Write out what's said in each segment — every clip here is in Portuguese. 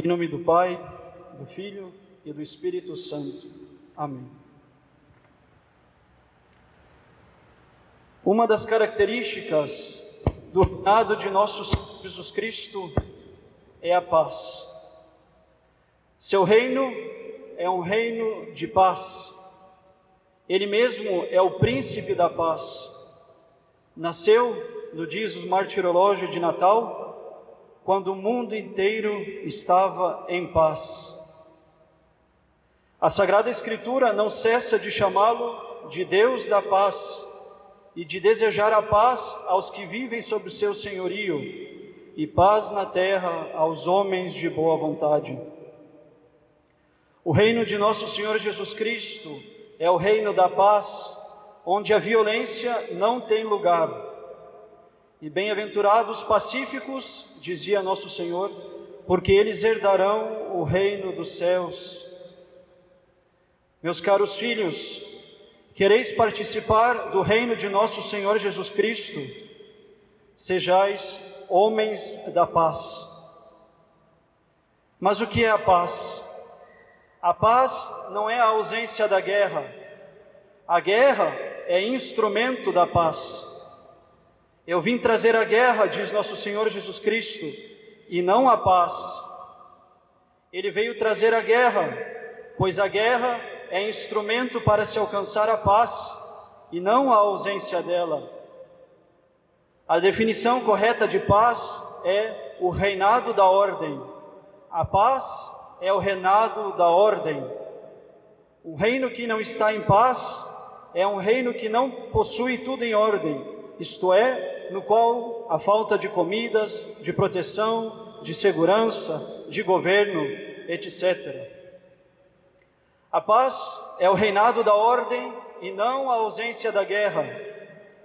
Em nome do Pai, do Filho e do Espírito Santo. Amém. Uma das características do reinado de nosso Senhor Jesus Cristo é a paz. Seu reino é um reino de paz. Ele mesmo é o príncipe da paz. Nasceu, no diz o martirológio de Natal, quando o mundo inteiro estava em paz. A Sagrada Escritura não cessa de chamá-lo de Deus da paz e de desejar a paz aos que vivem sob o seu senhorio e paz na terra aos homens de boa vontade. O reino de nosso Senhor Jesus Cristo é o reino da paz, onde a violência não tem lugar. E bem-aventurados pacíficos, dizia nosso Senhor, porque eles herdarão o reino dos céus. Meus caros filhos, quereis participar do reino de nosso Senhor Jesus Cristo? Sejais homens da paz. Mas o que é a paz? A paz não é a ausência da guerra. A guerra é instrumento da paz. Eu vim trazer a guerra, diz nosso Senhor Jesus Cristo, e não a paz. Ele veio trazer a guerra, pois a guerra é instrumento para se alcançar a paz, e não a ausência dela. A definição correta de paz é o reinado da ordem. A paz é o reinado da ordem. Um reino que não está em paz é um reino que não possui tudo em ordem, isto é, no qual a falta de comidas, de proteção, de segurança, de governo, etc. A paz é o reinado da ordem e não a ausência da guerra.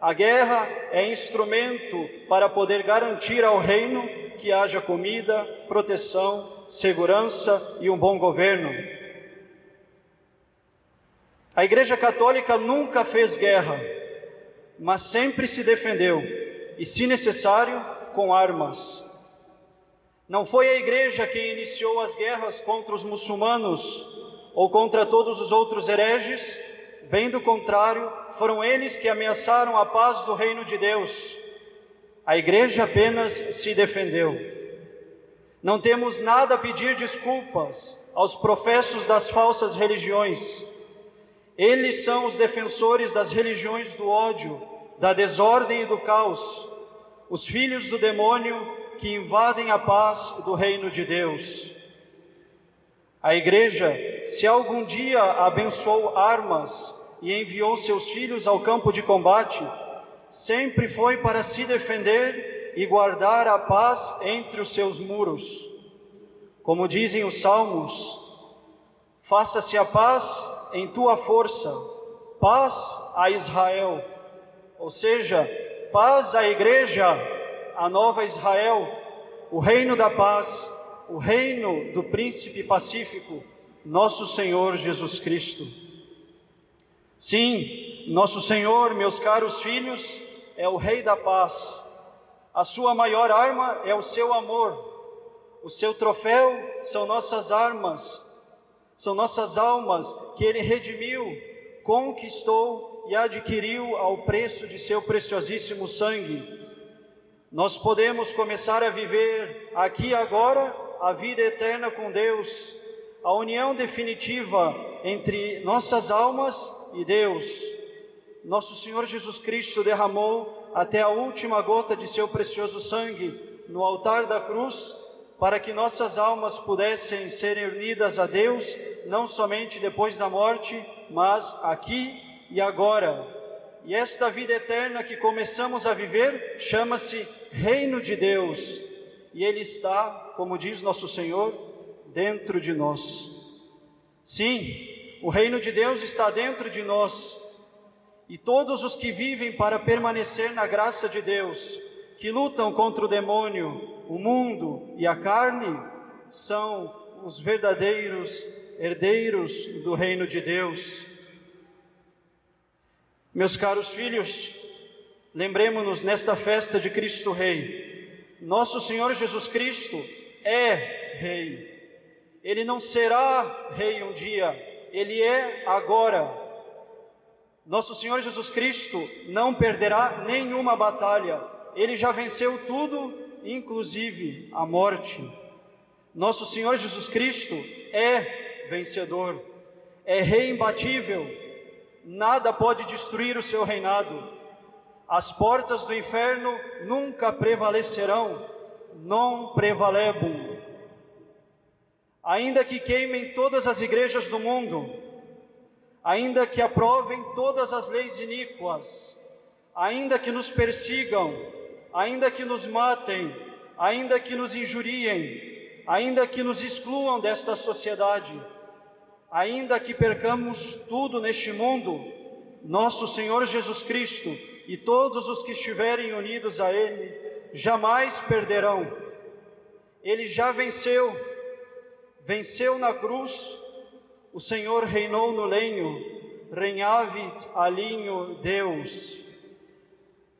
A guerra é instrumento para poder garantir ao reino que haja comida, proteção, segurança e um bom governo. A Igreja Católica nunca fez guerra, mas sempre se defendeu, e se necessário, com armas. Não foi a Igreja quem iniciou as guerras contra os muçulmanos ou contra todos os outros hereges, bem do contrário, foram eles que ameaçaram a paz do reino de Deus. A Igreja apenas se defendeu. Não temos nada a pedir desculpas aos professos das falsas religiões. Eles são os defensores das religiões do ódio, da desordem e do caos, os filhos do demônio que invadem a paz do reino de Deus. A Igreja, se algum dia abençoou armas e enviou seus filhos ao campo de combate, sempre foi para se defender e guardar a paz entre os seus muros. Como dizem os Salmos, faça-se a paz em tua força, paz a Israel, ou seja, paz à Igreja, a nova Israel, o reino da paz, o reino do príncipe pacífico, nosso Senhor Jesus Cristo. Sim, nosso Senhor, meus caros filhos, é o Rei da paz. A sua maior arma é o seu amor. O seu troféu são nossas armas, são nossas almas que Ele redimiu, conquistou e adquiriu ao preço de seu preciosíssimo sangue. Nós podemos começar a viver aqui e agora a vida eterna com Deus, a união definitiva entre nossas almas e Deus. Nosso Senhor Jesus Cristo derramou até a última gota de seu precioso sangue no altar da cruz, para que nossas almas pudessem ser unidas a Deus, não somente depois da morte, mas aqui e agora. E esta vida eterna que começamos a viver chama-se Reino de Deus, e Ele está, como diz nosso Senhor, dentro de nós. Sim, o Reino de Deus está dentro de nós, e todos os que vivem para permanecer na graça de Deus, que lutam contra o demônio, o mundo e a carne, são os verdadeiros herdeiros do reino de Deus. Meus caros filhos, lembremos-nos nesta festa de Cristo Rei. Nosso Senhor Jesus Cristo é Rei. Ele não será rei um dia, ele é agora. Nosso Senhor Jesus Cristo não perderá nenhuma batalha, ele já venceu tudo, inclusive a morte. Nosso Senhor Jesus Cristo é vencedor, é rei imbatível, nada pode destruir o seu reinado. As portas do inferno nunca prevalecerão, non prevalebum. Ainda que queimem todas as igrejas do mundo, ainda que aprovem todas as leis iníquas, ainda que nos persigam, ainda que nos matem, ainda que nos injuriem, ainda que nos excluam desta sociedade, ainda que percamos tudo neste mundo, nosso Senhor Jesus Cristo e todos os que estiverem unidos a Ele jamais perderão. Ele já venceu na cruz, o Senhor reinou no lenho, regnavit alinho Deus.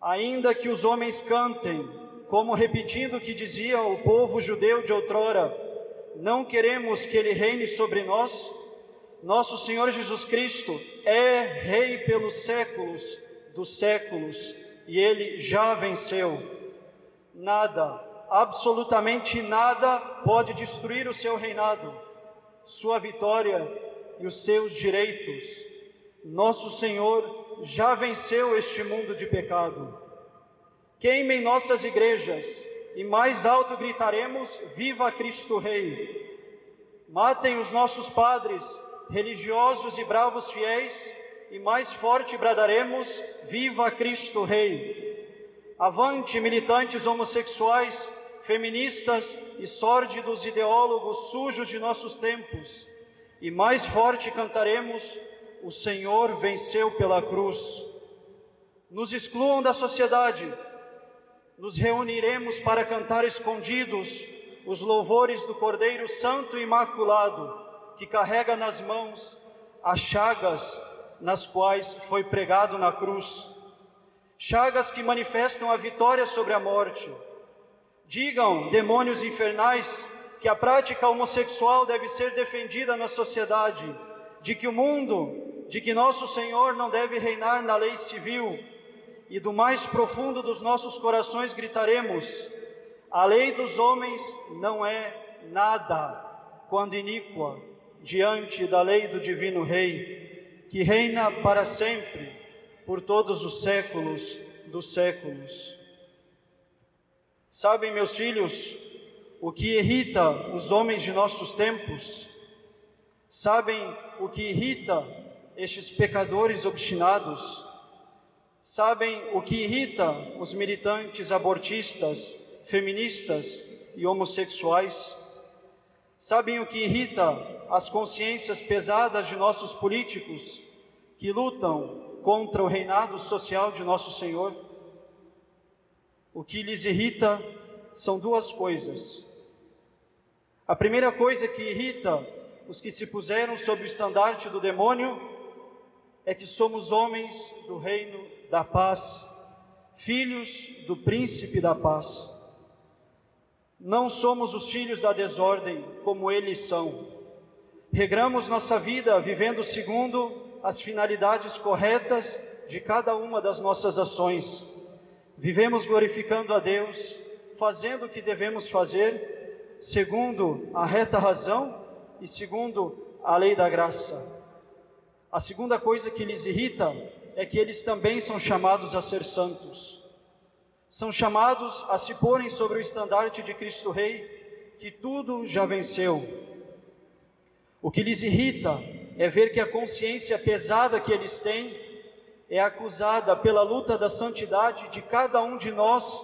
Ainda que os homens cantem, como repetindo o que dizia o povo judeu de outrora, não queremos que Ele reine sobre nós, nosso Senhor Jesus Cristo é Rei pelos séculos dos séculos, e Ele já venceu. Nada, absolutamente nada pode destruir o seu reinado, sua vitória e os seus direitos. Nosso Senhor já venceu este mundo de pecado. Queimem nossas igrejas e mais alto gritaremos: viva Cristo Rei! Matem os nossos padres, religiosos e bravos fiéis, e mais forte bradaremos: viva Cristo Rei! Avante, militantes homossexuais, feministas e sórdidos ideólogos sujos de nossos tempos, e mais forte cantaremos: o Senhor venceu pela cruz. Nos excluam da sociedade, nos reuniremos para cantar escondidos os louvores do Cordeiro Santo e Imaculado, que carrega nas mãos as chagas nas quais foi pregado na cruz, chagas que manifestam a vitória sobre a morte. Digam, demônios infernais, que a prática homossexual deve ser defendida na sociedade, de que nosso Senhor não deve reinar na lei civil, e do mais profundo dos nossos corações gritaremos: a lei dos homens não é nada, quando iníqua, diante da lei do Divino Rei, que reina para sempre, por todos os séculos dos séculos. Sabem, meus filhos, o que irrita os homens de nossos tempos? Sabem o que irrita estes pecadores obstinados? Sabem o que irrita os militantes abortistas, feministas e homossexuais? Sabem o que irrita as consciências pesadas de nossos políticos que lutam contra o reinado social de nosso Senhor? O que lhes irrita são duas coisas. A primeira coisa que irrita os que se puseram sob o estandarte do demônio é que somos homens do reino da paz, filhos do príncipe da paz. Não somos os filhos da desordem como eles são. Regramos nossa vida vivendo segundo as finalidades corretas de cada uma das nossas ações. Vivemos glorificando a Deus, fazendo o que devemos fazer, segundo a reta razão e segundo a lei da graça. A segunda coisa que lhes irrita é que eles também são chamados a ser santos. São chamados a se porem sobre o estandarte de Cristo Rei, que tudo já venceu. O que lhes irrita é ver que a consciência pesada que eles têm é acusada pela luta da santidade de cada um de nós,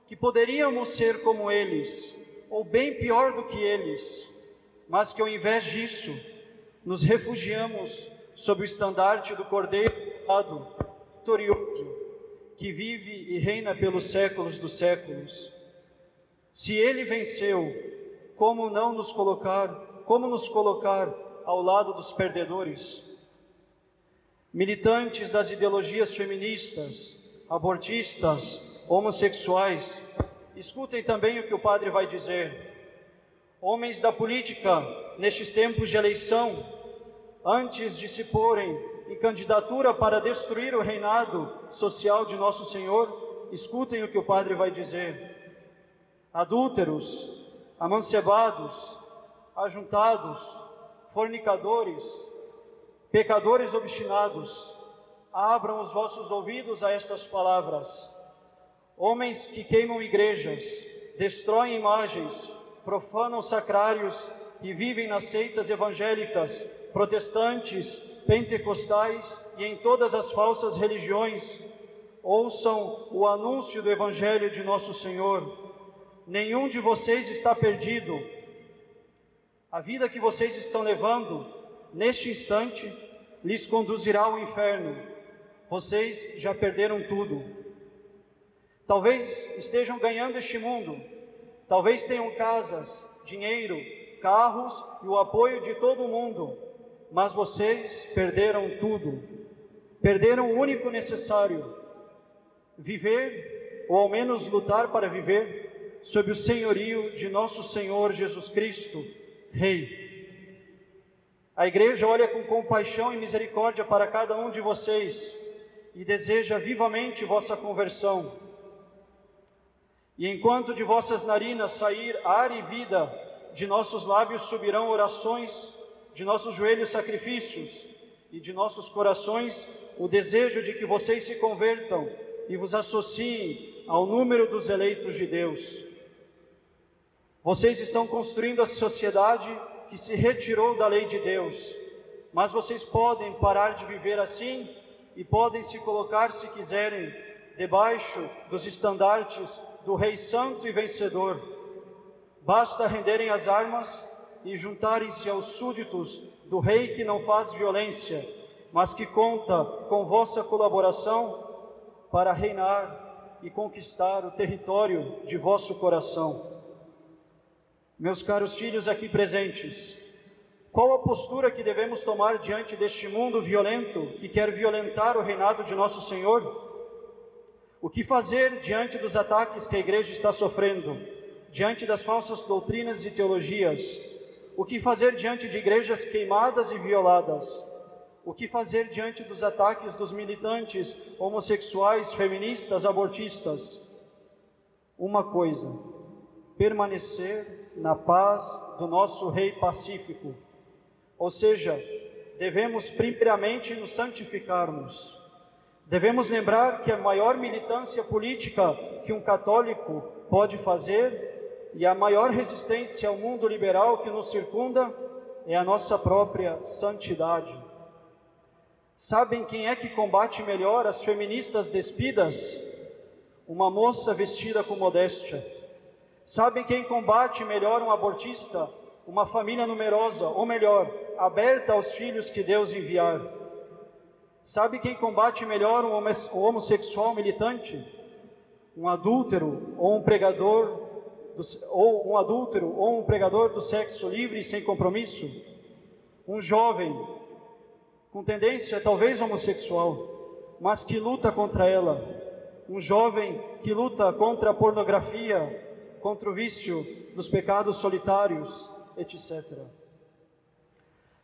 que poderíamos ser como eles, ou bem pior do que eles, mas que ao invés disso, nos refugiamos sob o estandarte do Cordeiro vitorioso, que vive e reina pelos séculos dos séculos. Se Ele venceu, como nos colocar ao lado dos perdedores? Militantes das ideologias feministas, abortistas, homossexuais, escutem também o que o Padre vai dizer. Homens da política, nestes tempos de eleição, antes de se porem em candidatura para destruir o reinado social de nosso Senhor, escutem o que o Padre vai dizer. Adúlteros, amancebados, ajuntados, fornicadores, pecadores obstinados, abram os vossos ouvidos a estas palavras. Homens que queimam igrejas, destroem imagens, profanam sacrários e vivem nas seitas evangélicas, protestantes, pentecostais e em todas as falsas religiões, ouçam o anúncio do Evangelho de nosso Senhor. Nenhum de vocês está perdido. A vida que vocês estão levando, neste instante, lhes conduzirá ao inferno. Vocês já perderam tudo. Talvez estejam ganhando este mundo, talvez tenham casas, dinheiro, carros e o apoio de todo mundo, mas vocês perderam tudo. Perderam o único necessário: viver, ou ao menos lutar para viver, sob o senhorio de nosso Senhor Jesus Cristo, Rei. A Igreja olha com compaixão e misericórdia para cada um de vocês e deseja vivamente vossa conversão. E enquanto de vossas narinas sair ar e vida, de nossos lábios subirão orações, de nossos joelhos sacrifícios, e de nossos corações o desejo de que vocês se convertam e vos associem ao número dos eleitos de Deus. Vocês estão construindo a sociedade que se retirou da lei de Deus, mas vocês podem parar de viver assim e podem se colocar, se quiserem, debaixo dos estandartes do Rei Santo e Vencedor. Basta renderem as armas e juntarem-se aos súditos do Rei que não faz violência, mas que conta com vossa colaboração para reinar e conquistar o território de vosso coração. Meus caros filhos aqui presentes, qual a postura que devemos tomar diante deste mundo violento que quer violentar o reinado de nosso Senhor? O que fazer diante dos ataques que a Igreja está sofrendo, diante das falsas doutrinas e teologias? O que fazer diante de igrejas queimadas e violadas? O que fazer diante dos ataques dos militantes homossexuais, feministas, abortistas? Uma coisa: permanecer na paz do nosso Rei pacífico. Ou seja, devemos primeiramente nos santificarmos. Devemos lembrar que a maior militância política que um católico pode fazer e a maior resistência ao mundo liberal que nos circunda é a nossa própria santidade. Sabem quem é que combate melhor as feministas despidas? Uma moça vestida com modéstia. Sabem quem combate melhor um abortista? Uma família numerosa, ou melhor, aberta aos filhos que Deus enviar. Sabe quem combate melhor um homossexual militante? Um adúltero ou um pregador do sexo livre e sem compromisso? Um jovem com tendência talvez homossexual, mas que luta contra ela. Um jovem que luta contra a pornografia, contra o vício dos pecados solitários, etc.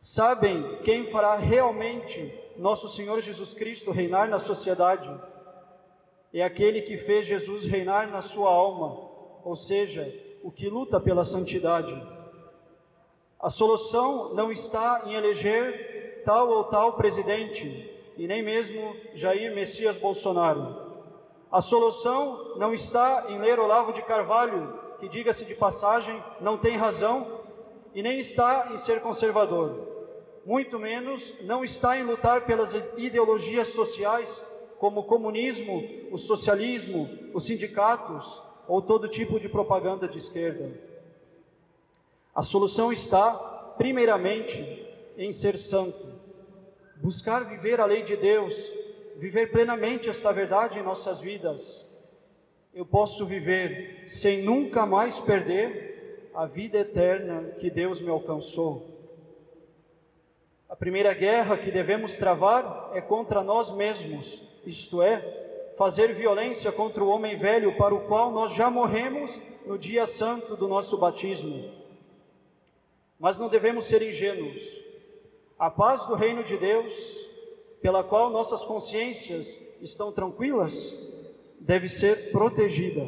Sabem quem fará realmente nosso Senhor Jesus Cristo reinar na sociedade? É aquele que fez Jesus reinar na sua alma, ou seja, o que luta pela santidade. A solução não está em eleger tal ou tal presidente, e nem mesmo Jair Messias Bolsonaro. A solução não está em ler Olavo de Carvalho, que, diga-se de passagem, não tem razão, e nem está em ser conservador. Muito menos não está em lutar pelas ideologias sociais, como o comunismo, o socialismo, os sindicatos ou todo tipo de propaganda de esquerda. A solução está, primeiramente, em ser santo, buscar viver a lei de Deus, viver plenamente esta verdade em nossas vidas. Eu posso viver sem nunca mais perder a vida eterna que Deus me alcançou. A primeira guerra que devemos travar é contra nós mesmos, isto é, fazer violência contra o homem velho para o qual nós já morremos no dia santo do nosso batismo. Mas não devemos ser ingênuos. A paz do reino de Deus, pela qual nossas consciências estão tranquilas, deve ser protegida.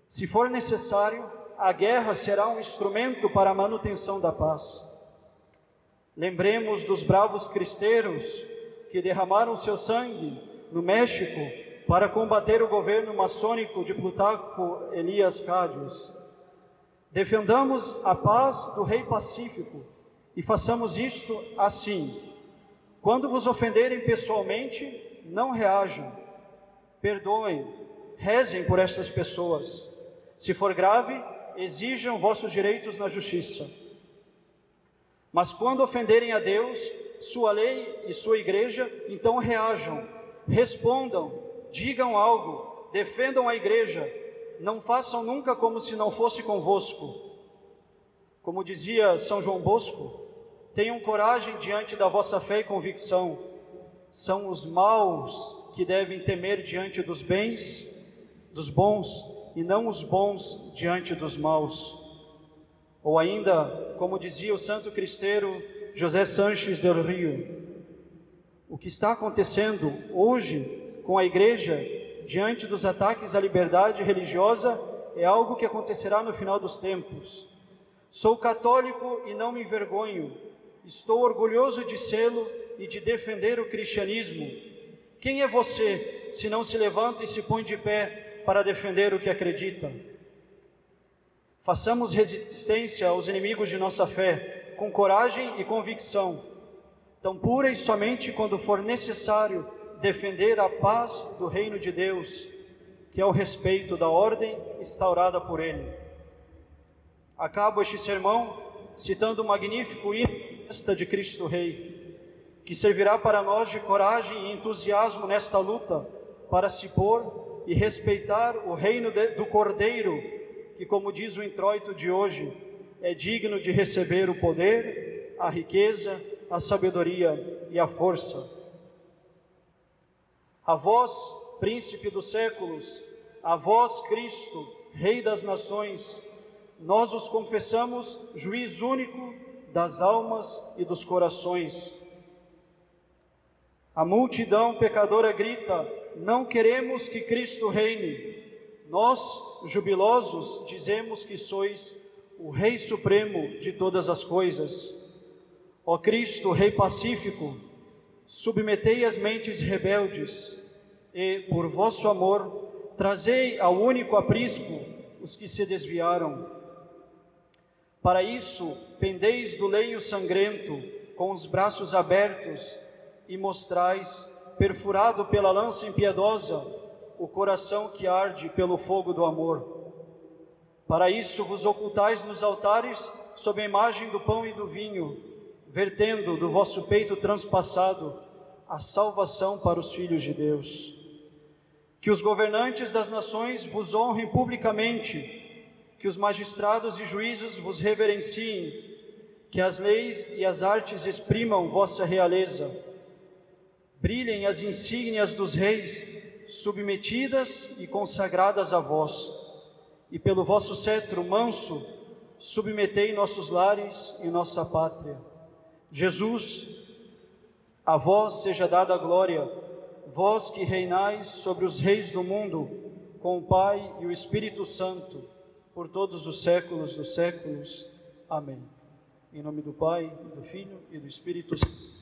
Se for necessário, a guerra será um instrumento para a manutenção da paz. Lembremos dos bravos cristeiros que derramaram seu sangue no México para combater o governo maçônico de Plutarco Elias Calles. Defendamos a paz do Rei Pacífico e façamos isto assim. Quando vos ofenderem pessoalmente, não reajam, perdoem, rezem por estas pessoas. Se for grave, exijam vossos direitos na justiça. Mas quando ofenderem a Deus, sua lei e sua igreja, então reajam, respondam, digam algo, defendam a igreja, não façam nunca como se não fosse convosco. Como dizia São João Bosco, tenham coragem diante da vossa fé e convicção. São os maus que devem temer diante dos bons, e não os bons diante dos maus. Ou ainda, como dizia o santo cristeiro José Sanches del Rio, o que está acontecendo hoje com a igreja diante dos ataques à liberdade religiosa é algo que acontecerá no final dos tempos. Sou católico e não me envergonho. Estou orgulhoso de sê-lo e de defender o cristianismo. Quem é você, se não se levanta e se põe de pé para defender o que acredita? Façamos resistência aos inimigos de nossa fé, com coragem e convicção, tão pura e somente quando for necessário defender a paz do reino de Deus, que é o respeito da ordem instaurada por Ele. Acabo este sermão citando o magnífico hino de Cristo Rei, que servirá para nós de coragem e entusiasmo nesta luta, para se pôr e respeitar o reino do Cordeiro, que, como diz o introito de hoje, é digno de receber o poder, a riqueza, a sabedoria e a força. A vós, príncipe dos séculos, a vós, Cristo, Rei das nações, nós os confessamos, juiz único das almas e dos corações. A multidão pecadora grita: não queremos que Cristo reine. Nós, jubilosos, dizemos que sois o Rei Supremo de todas as coisas. Ó Cristo, Rei Pacífico, submetei as mentes rebeldes e, por vosso amor, trazei ao único aprisco os que se desviaram. Para isso, pendeis do leito sangrento, com os braços abertos, e mostrais, perfurado pela lança impiedosa, o coração que arde pelo fogo do amor. Para isso vos ocultais nos altares, sob a imagem do pão e do vinho, vertendo do vosso peito transpassado a salvação para os filhos de Deus. Que os governantes das nações vos honrem publicamente, que os magistrados e juízes vos reverenciem, que as leis e as artes exprimam vossa realeza. Brilhem as insígnias dos reis, submetidas e consagradas a vós, e pelo vosso cetro manso, submetei nossos lares e nossa pátria. Jesus, a vós seja dada a glória, vós que reinais sobre os reis do mundo, com o Pai e o Espírito Santo, por todos os séculos dos séculos. Amém. Em nome do Pai, do Filho e do Espírito Santo.